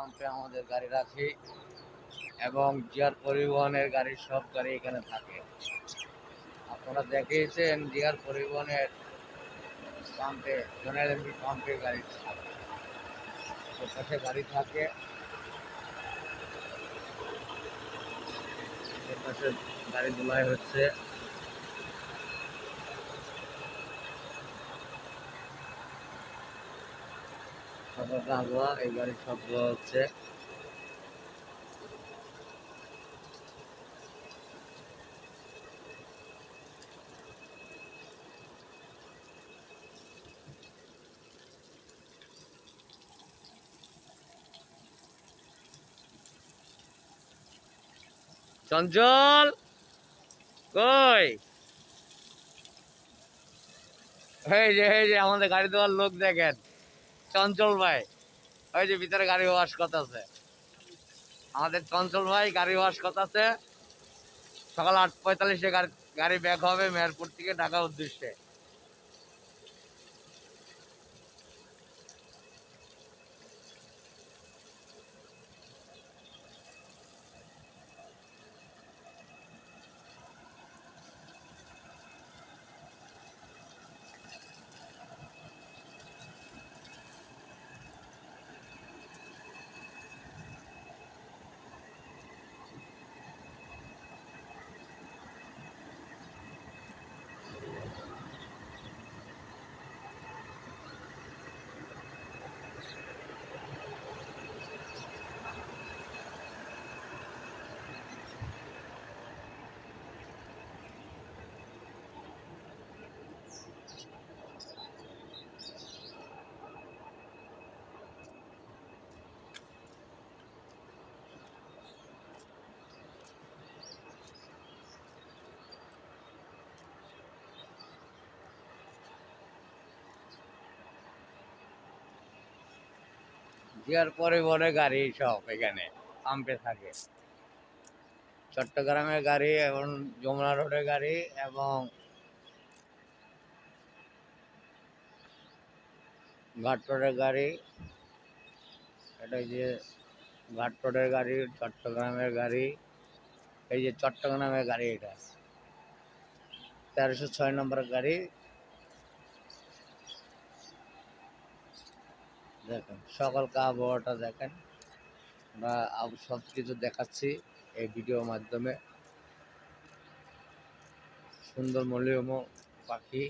পাম্পে আমাদের গাড়ি রাখি এবং জিআর পরিবহনের গাড়ি সব গাড়ি এখানে থাকে। আপনারা দেখিয়েছেন জিআর পরিবহনের পাম্পে জেনারেল এমপি পাম্পে গাড়ি থাকে, পাশে গাড়ি থাকে, পাশে গাড়ি ধোলাই হচ্ছে। আবহাওয়া এই গাড়ি সব ধোয়া হচ্ছে। চঞ্চল কই? এই যে আমাদের গাড়ি দেওয়ার লোক দেখেন, চঞ্চল ভাই। ওই যে ভিতরে গাড়ি ওয়াশ করতেছে, আমাদের চঞ্চল ভাই গাড়ি ওয়াশ করতেছে। সকাল 8:45-এ গাড়ি ব্যাক হবে মেহেরপুর থেকে ঢাকা উদ্দেশ্যে। জিআর পরিবহনের গাড়ি সব এখানে পাম্পে থাকে। চট্টগ্রামের গাড়ি এবং যমুনা রোডের গাড়ি এবং ঘাট রোডের গাড়ি। এটা যে ঘাট রোডের গাড়ি, চট্টগ্রামের গাড়ি। এই যে চট্টগ্রামের গাড়ি, এটা 1306 নম্বরের গাড়ি। দেখেন সকালকা আবহাওয়াটা দেখেন, আমরা সব কিছু দেখাচ্ছি এই ভিডিওর মাধ্যমে। সুন্দর মূল্যম পাখি।